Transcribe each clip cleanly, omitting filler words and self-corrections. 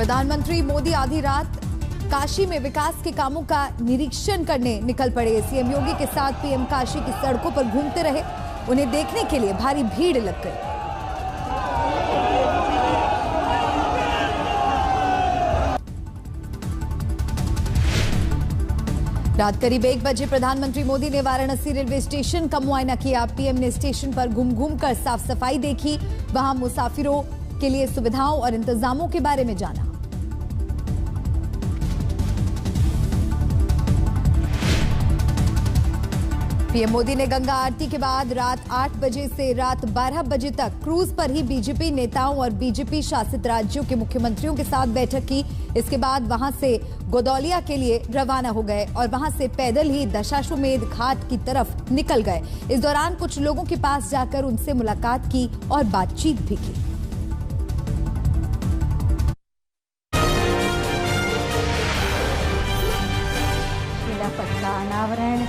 प्रधानमंत्री मोदी आधी रात काशी में विकास के कामों का निरीक्षण करने निकल पड़े। सीएम योगी के साथ पीएम काशी की सड़कों पर घूमते रहे। उन्हें देखने के लिए भारी भीड़ लग गई। रात करीब 1 बजे प्रधानमंत्री मोदी ने वाराणसी रेलवे स्टेशन का मुआयना किया। पीएम ने स्टेशन पर घूम कर साफ सफाई देखी। वहां मुसाफिरों के लिए सुविधाओं और इंतजामों के बारे में जाना। पीएम मोदी ने गंगा आरती के बाद रात 8 बजे से रात 12 बजे तक क्रूज पर ही बीजेपी नेताओं और बीजेपी शासित राज्यों के मुख्यमंत्रियों के साथ बैठक की। इसके बाद वहां से गोदौलिया के लिए रवाना हो गए और वहां से पैदल ही दशाश्वमेध घाट की तरफ निकल गए। इस दौरान कुछ लोगों के पास जाकर उनसे मुलाकात की और बातचीत भी की। शिलापट का अनावरण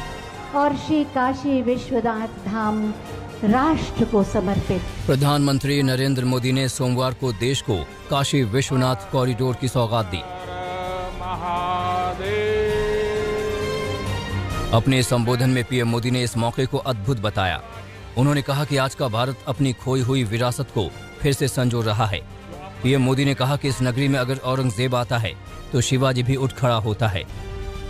और श्री काशी विश्वनाथ धाम राष्ट्र को समर्पित। प्रधानमंत्री नरेंद्र मोदी ने सोमवार को देश को काशी विश्वनाथ कॉरिडोर की सौगात दी। अपने संबोधन में पीएम मोदी ने इस मौके को अद्भुत बताया। उन्होंने कहा कि आज का भारत अपनी खोई हुई विरासत को फिर से संजो रहा है। पीएम मोदी ने कहा कि इस नगरी में अगर औरंगजेब आता है तो शिवाजी भी उठ खड़ा होता है।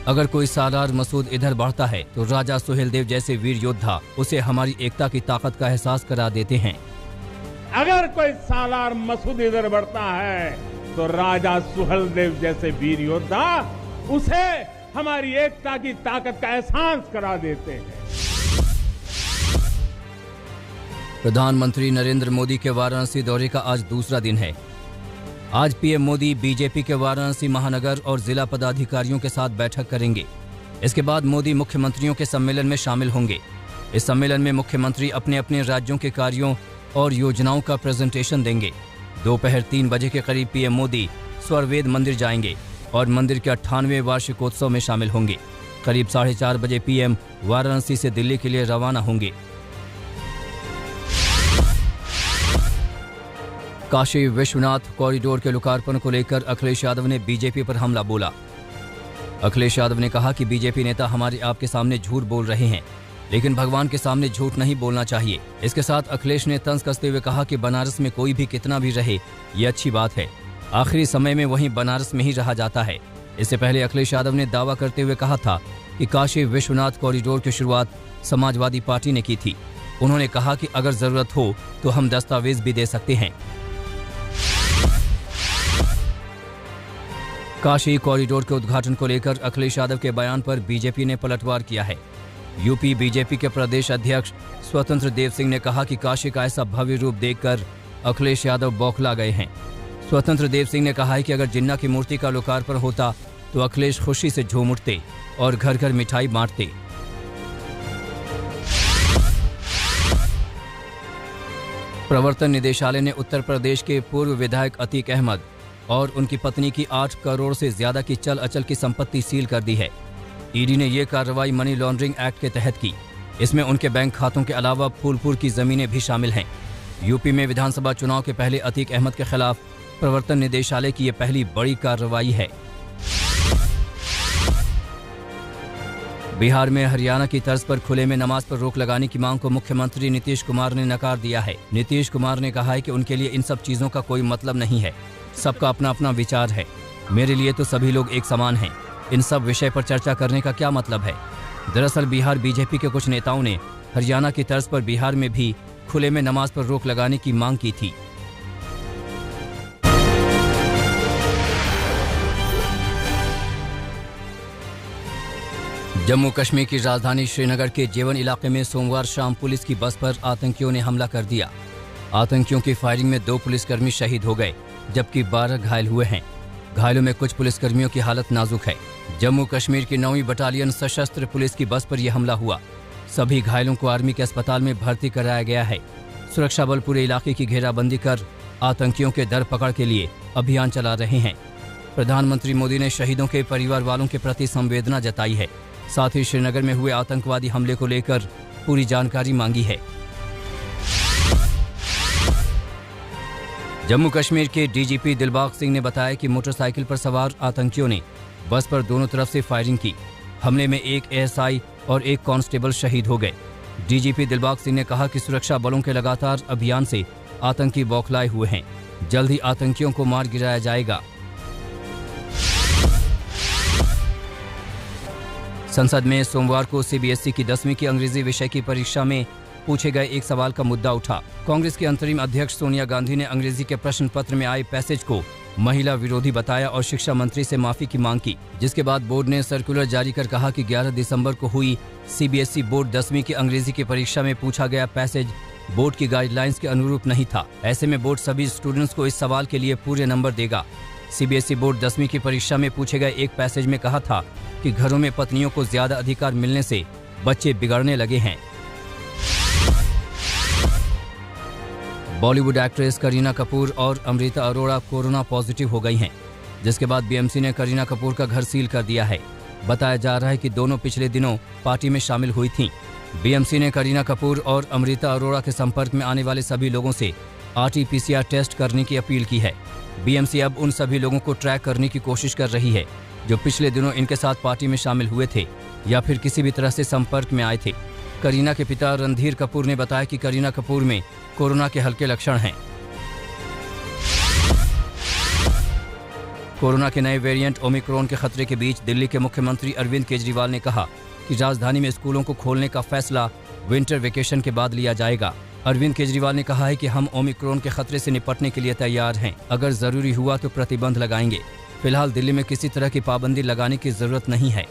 अगर कोई सालार मसूद इधर बढ़ता है तो राजा सुहेलदेव जैसे वीर योद्धा उसे हमारी एकता की ताकत का एहसास करा देते हैं। अगर कोई सालार मसूद इधर बढ़ता है तो राजा सुहेलदेव जैसे वीर योद्धा उसे हमारी एकता की ताकत का एहसास करा देते हैं। प्रधानमंत्री नरेंद्र मोदी के वाराणसी दौरे का आज दूसरा दिन है। आज पीएम मोदी बीजेपी के वाराणसी महानगर और जिला पदाधिकारियों के साथ बैठक करेंगे। इसके बाद मोदी मुख्यमंत्रियों के सम्मेलन में शामिल होंगे। इस सम्मेलन में मुख्यमंत्री अपने अपने राज्यों के कार्यों और योजनाओं का प्रेजेंटेशन देंगे। दोपहर 3 बजे के करीब पीएम मोदी स्वरवेद मंदिर जाएंगे और मंदिर के 98वें वार्षिकोत्सव में शामिल होंगे। करीब 4:30 बजे पीएम वाराणसी से दिल्ली के लिए रवाना होंगे। काशी विश्वनाथ कॉरिडोर के लोकार्पण को लेकर अखिलेश यादव ने बीजेपी पर हमला बोला। अखिलेश यादव ने कहा कि बीजेपी नेता हमारे आपके सामने झूठ बोल रहे हैं, लेकिन भगवान के सामने झूठ नहीं बोलना चाहिए। इसके साथ अखिलेश ने तंज कसते हुए कहा कि बनारस में कोई भी कितना भी रहे ये अच्छी बात है, आखिरी समय में वहीं बनारस में ही रहा जाता है। इससे पहले अखिलेश यादव ने दावा करते हुए कहा था कि काशी विश्वनाथ कॉरिडोर की शुरुआत समाजवादी पार्टी ने की थी। उन्होंने कहा कि अगर जरूरत हो तो हम दस्तावेज भी दे सकते हैं। काशी कॉरिडोर के उद्घाटन को लेकर अखिलेश यादव के बयान पर बीजेपी ने पलटवार किया है। यूपी बीजेपी के प्रदेश अध्यक्ष स्वतंत्र देव सिंह ने कहा कि काशी का ऐसा भव्य रूप देखकर अखिलेश यादव बौखला गए हैं। स्वतंत्र देव सिंह ने कहा है कि अगर जिन्ना की मूर्ति का लोकार्पण होता तो अखिलेश खुशी से झूम उठते और घर घर मिठाई बांटते। प्रवर्तन निदेशालय ने उत्तर प्रदेश के पूर्व विधायक अतीक अहमद और उनकी पत्नी की 8 करोड़ से ज्यादा की चल अचल की संपत्ति सील कर दी है। ईडी ने यह कार्रवाई मनी लॉन्ड्रिंग एक्ट के तहत की। इसमें उनके बैंक खातों के अलावा फूलपुर की जमीनें भी शामिल हैं। यूपी में विधानसभा चुनाव के पहले अतीक अहमद के खिलाफ प्रवर्तन निदेशालय की यह पहली बड़ी कार्रवाई है। बिहार में हरियाणा की तर्ज पर खुले में नमाज पर रोक लगाने की मांग को मुख्यमंत्री नीतीश कुमार ने नकार दिया है। नीतीश कुमार ने कहा है कि उनके लिए इन सब चीजों का कोई मतलब नहीं है। सबका अपना अपना विचार है। मेरे लिए तो सभी लोग एक समान हैं। इन सब विषय पर चर्चा करने का क्या मतलब है। दरअसल बिहार बीजेपी के कुछ नेताओं ने हरियाणा की तर्ज पर बिहार में भी खुले में नमाज पर रोक लगाने की मांग की थी। जम्मू कश्मीर की राजधानी श्रीनगर के जेवन इलाके में सोमवार शाम पुलिस की बस पर आतंकियों ने हमला कर दिया। आतंकियों की फायरिंग में 2 पुलिसकर्मी शहीद हो गए, जबकि 12 घायल हुए हैं। घायलों में कुछ पुलिसकर्मियों की हालत नाजुक है। जम्मू कश्मीर की 9वीं बटालियन सशस्त्र पुलिस की बस पर यह हमला हुआ। सभी घायलों को आर्मी के अस्पताल में भर्ती कराया गया है। सुरक्षा बल पूरे इलाके की घेराबंदी कर आतंकियों के दर पकड़ के लिए अभियान चला रहे हैं। प्रधानमंत्री मोदी ने शहीदों के परिवार वालों के प्रति संवेदना जताई है। साथ ही श्रीनगर में हुए आतंकवादी हमले को लेकर पूरी जानकारी मांगी है। जम्मू कश्मीर के डीजीपी दिलबाग सिंह ने बताया कि मोटरसाइकिल पर सवार आतंकियों ने बस पर दोनों तरफ से फायरिंग की। हमले में एक एएसआई और एक कांस्टेबल शहीद हो गए। डीजीपी दिलबाग सिंह ने कहा कि सुरक्षा बलों के लगातार अभियान से आतंकी बौखलाए हुए हैं। जल्द ही आतंकियों को मार गिराया जाएगा। संसद में सोमवार को सीबीएसई की 10वीं की अंग्रेजी विषय की परीक्षा में पूछे गए एक सवाल का मुद्दा उठा। कांग्रेस की अंतरिम अध्यक्ष सोनिया गांधी ने अंग्रेजी के प्रश्न पत्र में आए पैसेज को महिला विरोधी बताया और शिक्षा मंत्री से माफी की मांग की, जिसके बाद बोर्ड ने सर्कुलर जारी कर कहा कि 11 दिसंबर को हुई सीबीएसई बोर्ड 10वीं की अंग्रेजी की परीक्षा में पूछा गया पैसेज बोर्ड की गाइडलाइंस के अनुरूप नहीं था। ऐसे में बोर्ड सभी स्टूडेंट्स को इस सवाल के लिए पूरे नंबर देगा। सीबीएसई बोर्ड 10वीं की परीक्षा में पूछे गए एक पैसेज में कहा था कि घरों में पत्नियों को ज्यादा अधिकार मिलने से बच्चे बिगड़ने लगे हैं। बॉलीवुड एक्ट्रेस करीना कपूर और अमृता अरोड़ा कोरोना पॉजिटिव हो गई हैं, जिसके बाद बीएमसी ने करीना कपूर का घर सील कर दिया है। बताया जा रहा है कि दोनों पिछले दिनों पार्टी में शामिल हुई थीं। बीएमसी ने करीना कपूर और अमृता अरोड़ा के संपर्क में आने वाले सभी लोगों से आरटी-पीसीआर टेस्ट करने की अपील की है। बीएमसी अब उन सभी लोगों को ट्रैक करने की कोशिश कर रही है जो पिछले दिनों इनके साथ पार्टी में शामिल हुए थे या फिर किसी भी तरह से संपर्क में आए थे। करीना के पिता रणधीर कपूर ने बताया कि करीना कपूर में कोरोना के हल्के लक्षण हैं। कोरोना के नए वेरिएंट ओमिक्रॉन के खतरे के बीच दिल्ली के मुख्यमंत्री अरविंद केजरीवाल ने कहा कि राजधानी में स्कूलों को खोलने का फैसला विंटर वेकेशन के बाद लिया जाएगा। अरविंद केजरीवाल ने कहा है कि हम ओमिक्रॉन के खतरे से निपटने के लिए तैयार हैं। अगर जरूरी हुआ तो प्रतिबंध लगाएंगे। फिलहाल दिल्ली में किसी तरह की पाबंदी लगाने की जरूरत नहीं है।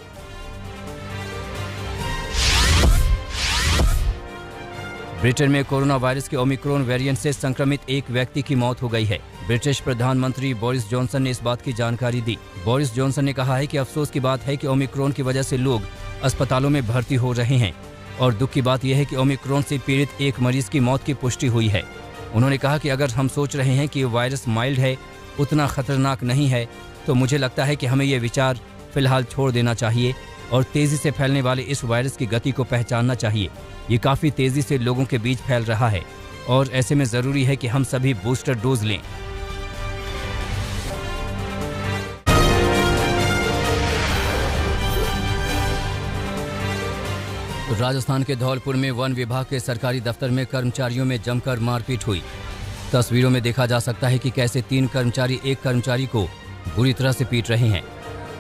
ब्रिटेन में कोरोना वायरस के ओमिक्रॉन वेरिएंट से संक्रमित एक व्यक्ति की मौत हो गई है। ब्रिटिश प्रधानमंत्री बोरिस जॉनसन ने इस बात की जानकारी दी। बोरिस जॉनसन ने कहा है कि अफसोस की बात है कि ओमिक्रॉन की वजह से लोग अस्पतालों में भर्ती हो रहे हैं और दुख की बात यह है कि ओमिक्रॉन से पीड़ित एक मरीज की मौत की पुष्टि हुई है। उन्होंने कहा कि अगर हम सोच रहे हैं कि ये वायरस माइल्ड है, उतना खतरनाक नहीं है, तो मुझे लगता है कि हमें ये विचार फिलहाल छोड़ देना चाहिए और तेजी से फैलने वाले इस वायरस की गति को पहचानना चाहिए। ये काफी तेजी से लोगों के बीच फैल रहा है और ऐसे में जरूरी है कि हम सभी बूस्टर डोज लें। राजस्थान के धौलपुर में वन विभाग के सरकारी दफ्तर में कर्मचारियों में जमकर मारपीट हुई। तस्वीरों में देखा जा सकता है कि कैसे 3 कर्मचारी एक कर्मचारी को बुरी तरह से पीट रहे हैं।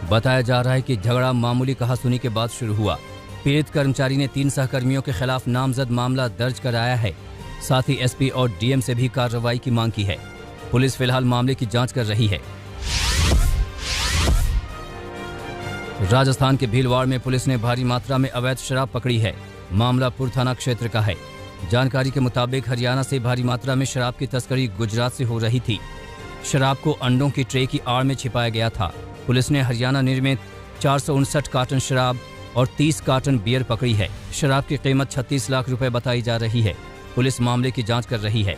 बताया जा रहा है कि झगड़ा मामूली कहासुनी के बाद शुरू हुआ। पीड़ित कर्मचारी ने 3 सहकर्मियों के खिलाफ नामजद मामला दर्ज कराया है। साथ ही एसपी और डीएम से भी कार्रवाई की मांग की है। पुलिस फिलहाल मामले की जांच कर रही है। राजस्थान के भीलवाड़ा में पुलिस ने भारी मात्रा में अवैध शराब पकड़ी है। मामला पुर थाना क्षेत्र का है। जानकारी के मुताबिक हरियाणा से भारी मात्रा में शराब की तस्करी गुजरात से हो रही थी। शराब को अंडों की ट्रे की आड़ में छिपाया गया था। पुलिस ने हरियाणा निर्मित 459 कार्टन शराब और 30 कार्टन बियर पकड़ी है। शराब की कीमत 36 लाख रुपए बताई जा रही है। पुलिस मामले की जांच कर रही है।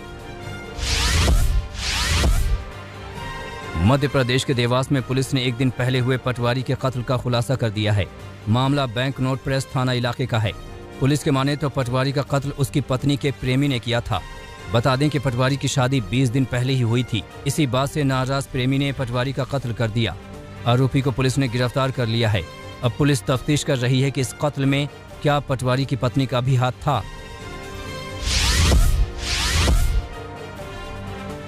मध्य प्रदेश के देवास में पुलिस ने एक दिन पहले हुए पटवारी के कत्ल का खुलासा कर दिया है। मामला बैंक नोट प्रेस थाना इलाके का है। पुलिस के माने तो पटवारी का कत्ल उसकी पत्नी के प्रेमी ने किया था। बता दें कि पटवारी की शादी 20 दिन पहले ही हुई थी। इसी बात से नाराज प्रेमी ने पटवारी का कत्ल कर दिया। आरोपी को पुलिस ने गिरफ्तार कर लिया है। अब पुलिस तफ्तीश कर रही है कि इस कत्ल में क्या पटवारी की पत्नी का भी हाथ था।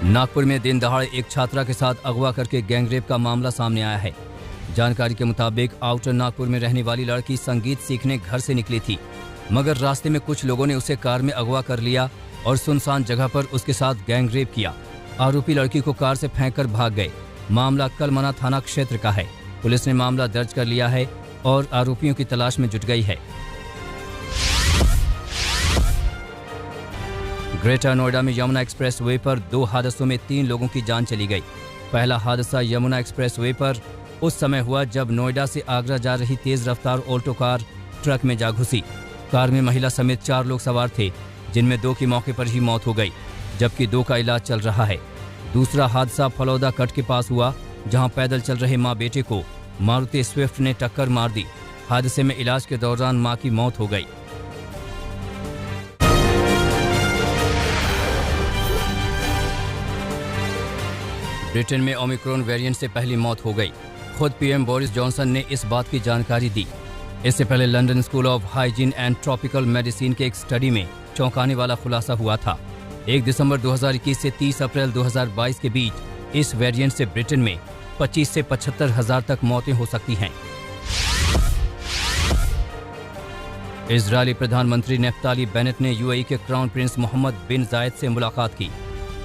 नागपुर में दिन दहाड़े एक छात्रा के साथ अगवा करके गैंगरेप का मामला सामने आया है। जानकारी के मुताबिक आउटर नागपुर में रहने वाली लड़की संगीत सीखने घर से निकली थी, मगर रास्ते में कुछ लोगों ने उसे कार में अगवा कर लिया और सुनसान जगह पर उसके साथ गैंगरेप किया। आरोपी लड़की को कार से फेंककर भाग गए। मामला कलमना थाना क्षेत्र का है। पुलिस ने मामला दर्ज कर लिया है और आरोपियों की तलाश में जुट गई है। ग्रेटर नोएडा में यमुना एक्सप्रेस वे पर 2 हादसों में 3 लोगों की जान चली गई। पहला हादसा यमुना एक्सप्रेस वे पर उस समय हुआ जब नोएडा से आगरा जा रही तेज रफ्तार ऑल्टो कार ट्रक में जा घुसी। कार में महिला समेत 4 लोग सवार थे, जिनमें 2 की मौके पर ही मौत हो गई, जबकि 2 का इलाज चल रहा है। दूसरा हादसा फलौदा कट के पास हुआ, जहां पैदल चल रहे मां बेटे को मारुति स्विफ्ट ने टक्कर मार दी। हादसे में इलाज के दौरान मां की मौत हो गई। ब्रिटेन में ओमिक्रॉन वेरिएंट से पहली मौत हो गई। खुद पीएम बोरिस जॉनसन ने इस बात की जानकारी दी। इससे पहले London school of hygiene and tropical medicine के एक स्टडी में चौंकाने वाला खुलासा हुआ था। 1 दिसंबर 2021 से 30 अप्रैल 2022 के बीच इस वेरिएंट से ब्रिटेन में 25 से 75 हजार तक मौतें हो सकती हैं। इजरायली प्रधानमंत्री नेफ्ताली बेनेट ने यूएई के क्राउन प्रिंस मोहम्मद बिन जायद से मुलाकात की।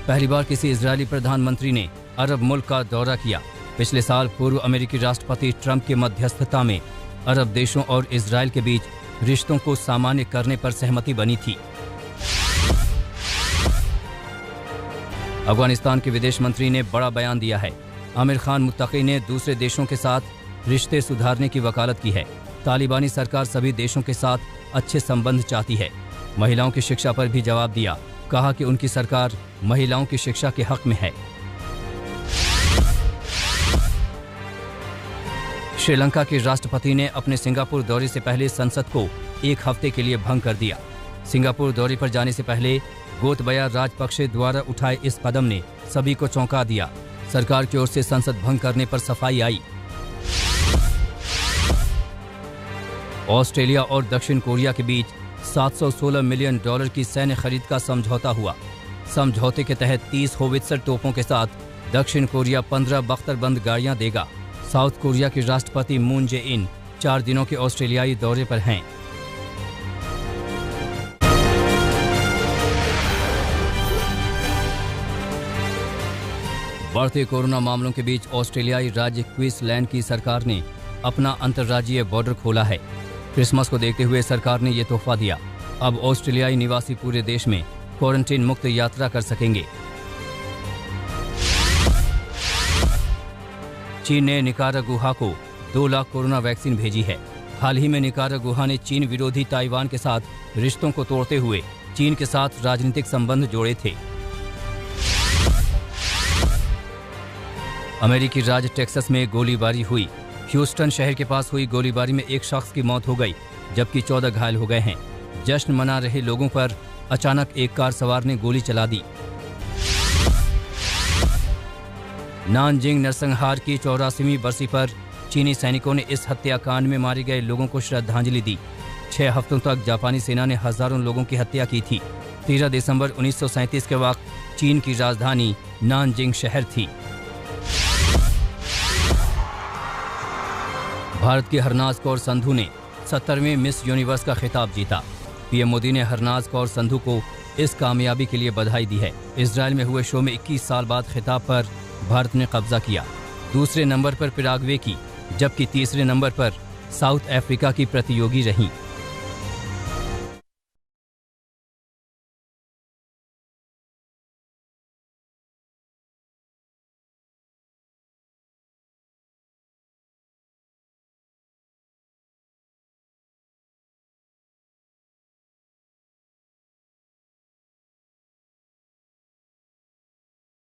पहली बार किसी इजरायली प्रधानमंत्री ने अरब मुल्क का दौरा किया। पिछले साल पूर्व अमेरिकी राष्ट्रपति ट्रंप की मध्यस्थता में अरब देशों और इजरायल के बीच रिश्तों को सामान्य करने पर सहमति बनी थी। अफगानिस्तान के विदेश मंत्री ने बड़ा बयान दिया है। आमिर खान मुत्तकी ने दूसरे देशों के साथ रिश्ते सुधारने की वकालत की है। तालिबानी सरकार सभी देशों के साथ अच्छे संबंध चाहती है। महिलाओं की शिक्षा पर भी जवाब दिया। कहा कि उनकी सरकार महिलाओं की शिक्षा के हक में है। श्रीलंका के राष्ट्रपति ने अपने सिंगापुर दौरे से पहले संसद को 1 हफ्ते के लिए भंग कर दिया। सिंगापुर दौरे पर जाने से पहले गोतबया राजपक्षे द्वारा उठाए इस कदम ने सभी को चौंका दिया। सरकार की ओर से संसद भंग करने पर सफाई आई। ऑस्ट्रेलिया और दक्षिण कोरिया के बीच $716 मिलियन की सैन्य खरीद का समझौता हुआ। समझौते के तहत 30 होवित्जर तोपों के साथ दक्षिण कोरिया 15 बख्तरबंद गाड़ियां देगा। साउथ कोरिया के राष्ट्रपति मून जे इन 4 दिनों के ऑस्ट्रेलियाई दौरे पर हैं। बढ़ते कोरोना मामलों के बीच ऑस्ट्रेलियाई राज्य क्वींसलैंड की सरकार ने अपना अंतर्राज्यीय बॉर्डर खोला है। क्रिसमस को देखते हुए सरकार ने ये तोहफा दिया। अब ऑस्ट्रेलियाई निवासी पूरे देश में क्वारंटीन मुक्त यात्रा कर सकेंगे। चीन ने निकारागुआ को 2 लाख कोरोना वैक्सीन भेजी है। हाल ही में निकारागुआ ने चीन विरोधी ताइवान के साथ रिश्तों को तोड़ते हुए चीन के साथ राजनीतिक संबंध जोड़े थे। अमेरिकी राज्य टेक्सास में गोलीबारी हुई। ह्यूस्टन शहर के पास हुई गोलीबारी में 1 शख्स की मौत हो गई, जबकि 14 घायल हो गए हैं। जश्न मना रहे लोगों पर अचानक एक कार सवार ने गोली चला दी। नानजिंग नरसंहार की 84वीं बरसी पर चीनी सैनिकों ने इस हत्याकांड में मारे गए लोगों को श्रद्धांजलि दी। 6 हफ्तों तक जापानी सेना ने हजारों लोगों की हत्या की थी। 13 दिसंबर 1937 के वक्त चीन की राजधानी नानजिंग शहर थी। भारत की हरनाज कौर संधू ने 70वें मिस यूनिवर्स का खिताब जीता। पीएम मोदी ने हरनाज कौर संधू को इस कामयाबी के लिए बधाई दी है। इजरायल में हुए शो में 21 साल बाद खिताब पर भारत ने कब्जा किया। दूसरे नंबर पर पैराग्वे की, जबकि तीसरे नंबर पर साउथ अफ्रीका की प्रतियोगी रहीं।